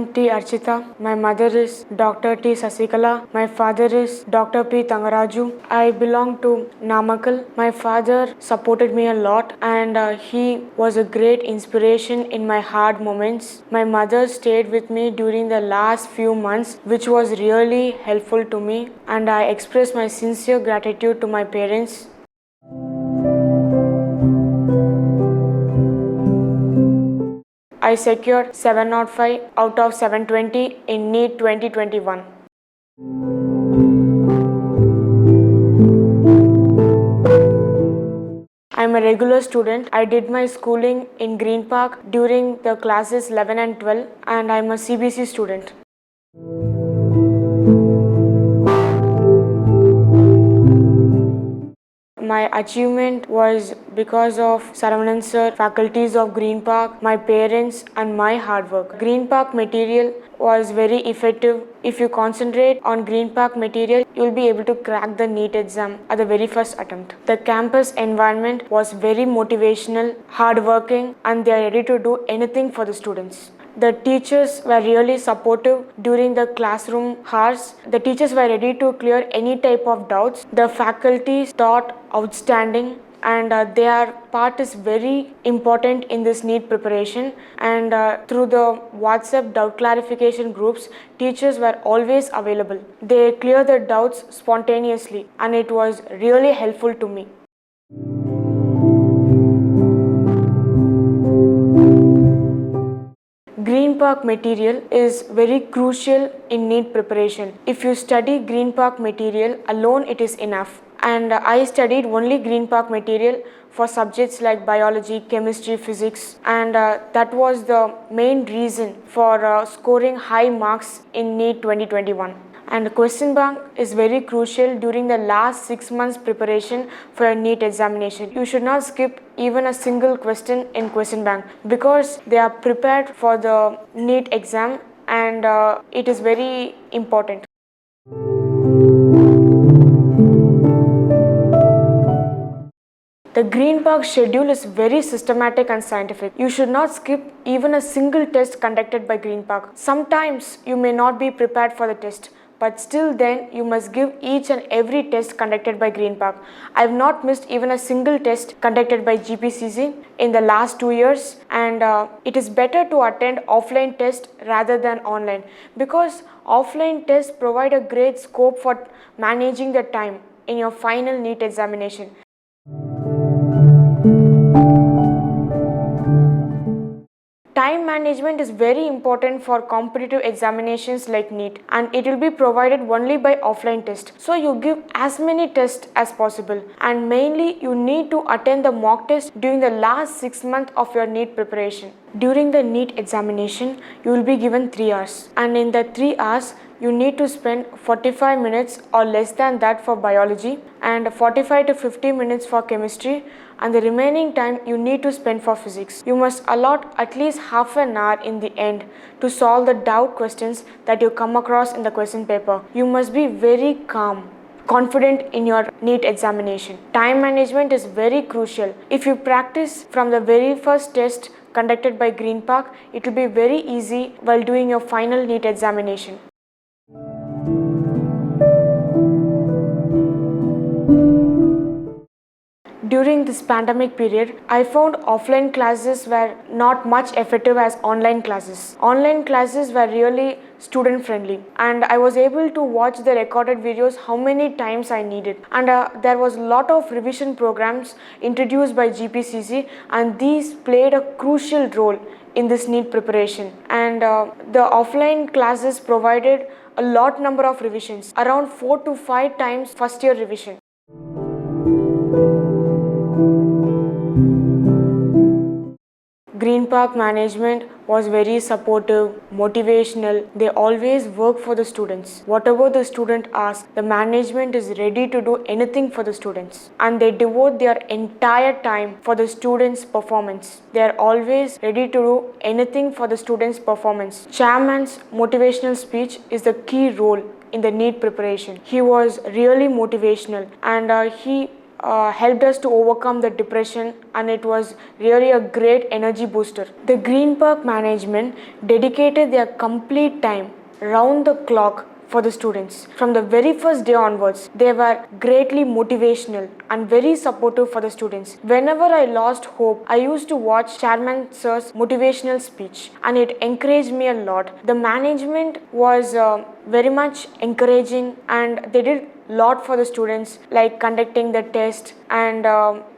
am T. Archita. My mother is Dr. T. Sasikala. My father is Dr. P. Tangaraju. I belong to Namakkal. My father supported me a lot and he was a great inspiration in my hard moments. My mother stayed with me during the last few months, which was really helpful to me, and I express my sincere gratitude to my parents. I secured 705 out of 720 in NEET 2021. I am a regular student. I did my schooling in Green Park during the classes 11 and 12, and I am a CBC student. My achievement was because of Saravanan sir, faculties of Green Park, my parents and my hard work. Green Park material was very effective. If you concentrate on Green Park material, you will be able to crack the NEET exam at the very first attempt. The campus environment was very motivational, hardworking, and they are ready to do anything for the students. The teachers were really supportive during the classroom hours. The teachers were ready to clear any type of doubts. The faculty taught outstanding, and their part is very important in this NEET preparation. And through the WhatsApp doubt clarification groups, teachers were always available. They clear the doubts spontaneously, and it was really helpful to me. Green Park material is very crucial in NEET preparation. If you study Green Park material alone, it is enough. And I studied only Green Park material for subjects like biology, chemistry, physics, and that was the main reason for scoring high marks in NEET 2021. And question bank is very crucial during the last 6 months preparation for a NEET examination. You should not skip even a single question in question bank because they are prepared for the NEET exam, and it is very important. The Green Park schedule is very systematic and scientific. You should not skip even a single test conducted by Green Park. Sometimes you may not be prepared for the test, but still then you must give each and every test conducted by Green Park. I have not missed even a single test conducted by GPCC in the last 2 years, and it is better to attend offline test rather than online because offline tests provide a great scope for managing the time in your final NEET examination. Time management is very important for competitive examinations like NEET, and it will be provided only by offline test. So you give as many tests as possible, and mainly you need to attend the mock test during the last 6 months of your NEET preparation. During the NEET examination, you will be given 3 hours, and in the 3 hours, you need to spend 45 minutes or less than that for biology and 45 to 50 minutes for chemistry, and the remaining time you need to spend for physics. You must allot at least half an hour in the end to solve the doubt questions that you come across in the question paper. You must be very calm, confident in your NEET examination. Time management is very crucial. If you practice from the very first test conducted by Green Park, it will be very easy while doing your final NEET examination. During this pandemic period, I found offline classes were not much effective as online classes. Online classes were really student friendly, and I was able to watch the recorded videos how many times I needed. And there was a lot of revision programs introduced by GPCC, and these played a crucial role in this NEET preparation. And the offline classes provided a lot number of revisions, around 4 to 5 times first year revision. Green Park management was very supportive, motivational. They always work for the students. Whatever the student asks, the management is ready to do anything for the students, and they devote their entire time for the students' performance. They are always ready to do anything for the students' performance. Chairman's motivational speech is the key role in the NEET preparation. He was really motivational, and he helped us to overcome the depression, and it was really a great energy booster. The Green Park management dedicated their complete time round the clock for the students. From the very first day onwards, they were greatly motivational and very supportive for the students. Whenever I lost hope, I used to watch Chairman Sir's motivational speech, and it encouraged me a lot. The management was very much encouraging, and they did lot for the students, like conducting the test and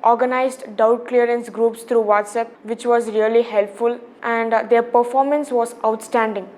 organized doubt clearance groups through WhatsApp, which was really helpful, and their performance was outstanding.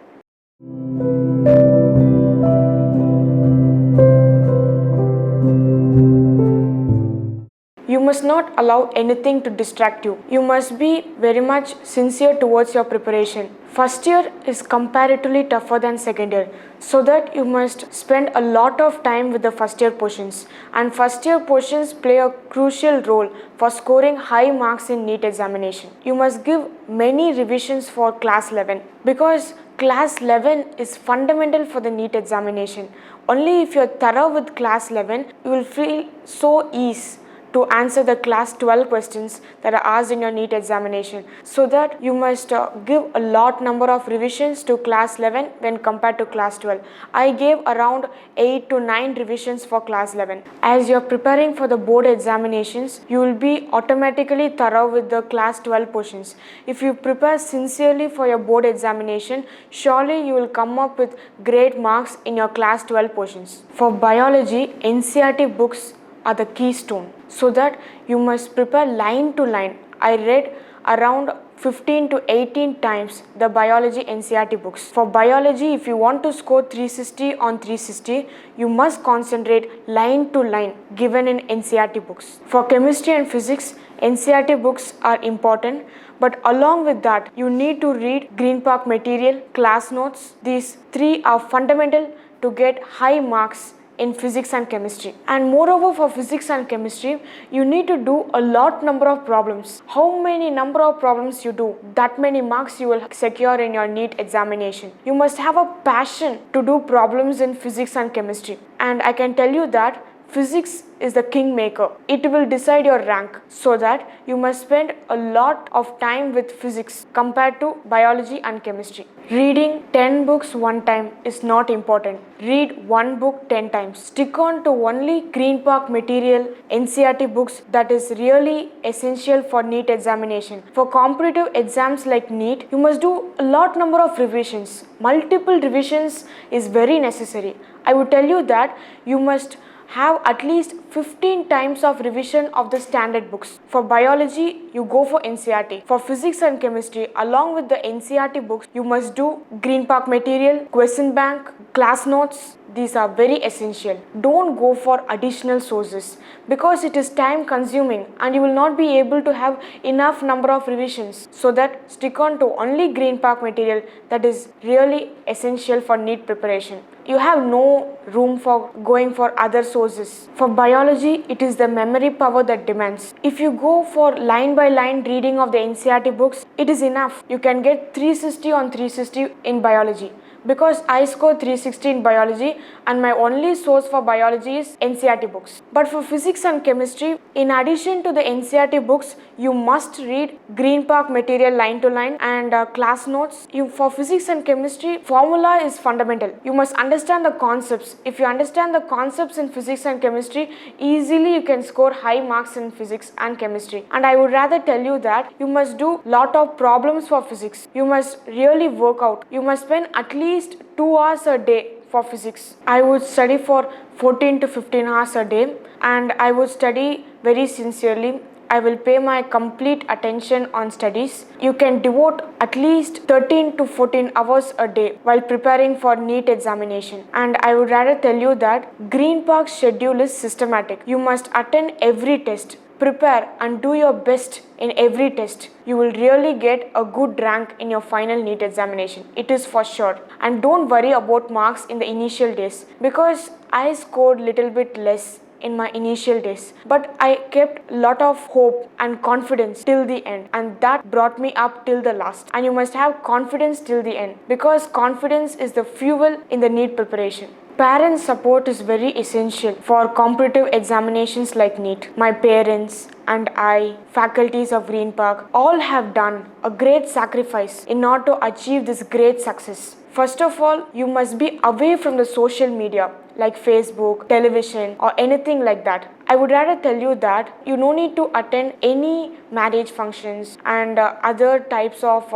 You must not allow anything to distract you. You must be very much sincere towards your preparation. First year is comparatively tougher than second year, so that you must spend a lot of time with the first year portions. And first year portions play a crucial role for scoring high marks in NEET examination. You must give many revisions for class 11, because class 11 is fundamental for the NEET examination. Only if you are thorough with class 11, you will feel so ease to answer the class 12 questions that are asked in your NEET examination. So that you must give a lot number of revisions to class 11 when compared to class 12. I gave around 8 to 9 revisions for class 11. As you are preparing for the board examinations, you will be automatically thorough with the class 12 portions. If you prepare sincerely for your board examination, surely you will come up with great marks in your class 12 portions. For biology, NCERT books are the keystone, so that you must prepare line to line. I read around 15 to 18 times the biology NCERT books. For biology, if you want to score 360 on 360, you must concentrate line to line given in NCERT books. For chemistry and physics, NCERT books are important, but along with that, you need to read Green Park material, class notes. These three are fundamental to get high marks in physics and chemistry. And moreover, for physics and chemistry, you need to do a lot number of problems. How many number of problems you do, that many marks you will secure in your NEET examination. You must have a passion to do problems in physics and chemistry. And I can tell you that physics is the kingmaker. It will decide your rank, so that you must spend a lot of time with physics compared to biology and chemistry. Reading 10 books one time is not important. Read one book 10 times. Stick on to only Green Park material, NCERT books, that is really essential for NEET examination. For competitive exams like NEET, you must do a lot number of revisions. Multiple revisions is very necessary. I would tell you that you must have at least 15 times of revision of the standard books. For biology, you go for NCERT. For physics and chemistry, along with the NCERT books, you must do Green Park material, question bank, class notes. These are very essential. Don't go for additional sources, because it is time consuming and you will not be able to have enough number of revisions. So that stick on to only Green Park material, that is really essential for NEET preparation. You have no room for going for other sources. For biology, it is the memory power that demands. If you go for line by line reading of the NCERT books, it is enough. You can get 360 on 360 in biology, because I scored 360 in biology and my only source for biology is NCERT books. But for physics and chemistry, in addition to the NCERT books, you must read Green Park material line to line and class notes. For physics and chemistry, formula is fundamental. You must understand the concepts. If you understand the concepts in physics and chemistry, easily you can score high marks in physics and chemistry. And I would rather tell you that you must do lot of problems for physics. You must really work out. You must spend at least 2 hours a day for physics. I would study for 14 to 15 hours a day, and I would study very sincerely. I will pay my complete attention on studies. You can devote at least 13 to 14 hours a day while preparing for NEET examination. And I would rather tell you that Green Park schedule is systematic. You must attend every test. Prepare and do your best in every test. You will really get a good rank in your final NEET examination. It is for sure. And don't worry about marks in the initial days, because I scored little bit less in my initial days, but I kept lot of hope and confidence till the end, and that brought me up till the last. And you must have confidence till the end, because confidence is the fuel in the NEET preparation. Parent support is very essential for competitive examinations like NEET. My parents and I, faculties of Green Park, all have done a great sacrifice in order to achieve this great success. First of all, you must be away from the social media like Facebook, television, or anything like that. I would rather tell you that you no need to attend any marriage functions and other types of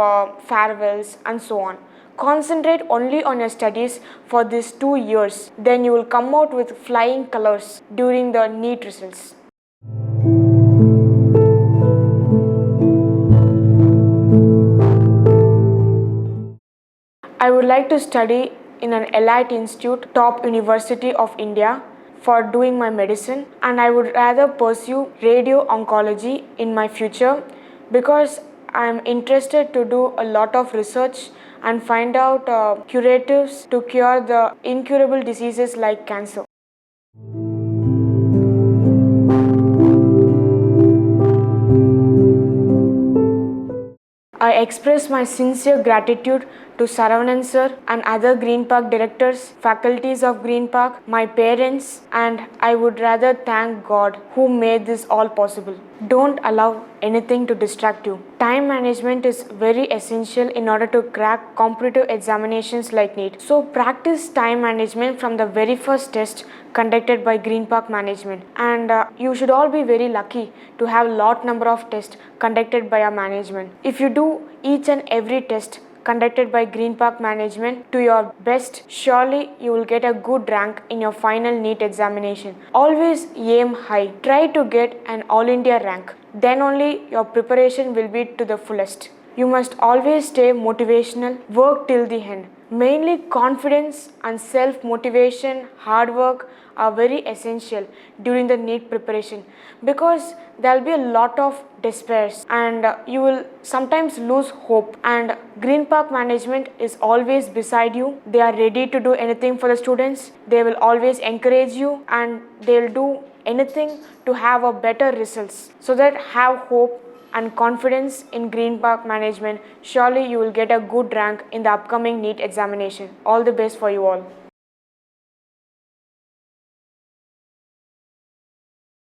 farewells and so on. Concentrate only on your studies for these 2 years. Then you will come out with flying colors during the NEET results. I would like to study in an elite institute, top university of India, for doing my medicine, and I would rather pursue radio oncology in my future because I am interested to do a lot of research and find out curatives to cure the incurable diseases like cancer. I express my sincere gratitude to Saravanan sir and other Green Park directors, faculties of Green Park, my parents, and I would rather thank God who made this all possible. Don't allow anything to distract you. Time management is very essential in order to crack competitive examinations like NEET. So practice time management from the very first test conducted by Green Park management, and you should all be very lucky to have lot number of tests conducted by our management. If you do each and every test conducted by Green Park management to your best, surely you will get a good rank in your final NEET examination. Always aim high. Try to get an All India rank. Then only your preparation will be to the fullest. You must always stay motivational, work till the end. Mainly confidence and self-motivation, hard work are very essential during the NEET preparation because there will be a lot of despairs and you will sometimes lose hope, and Green Park management is always beside you. They are ready to do anything for the students. They will always encourage you and they will do anything to have a better results. So that have hope and confidence in Green Park management. Surely you will get a good rank in the upcoming NEET examination. All the best for you all.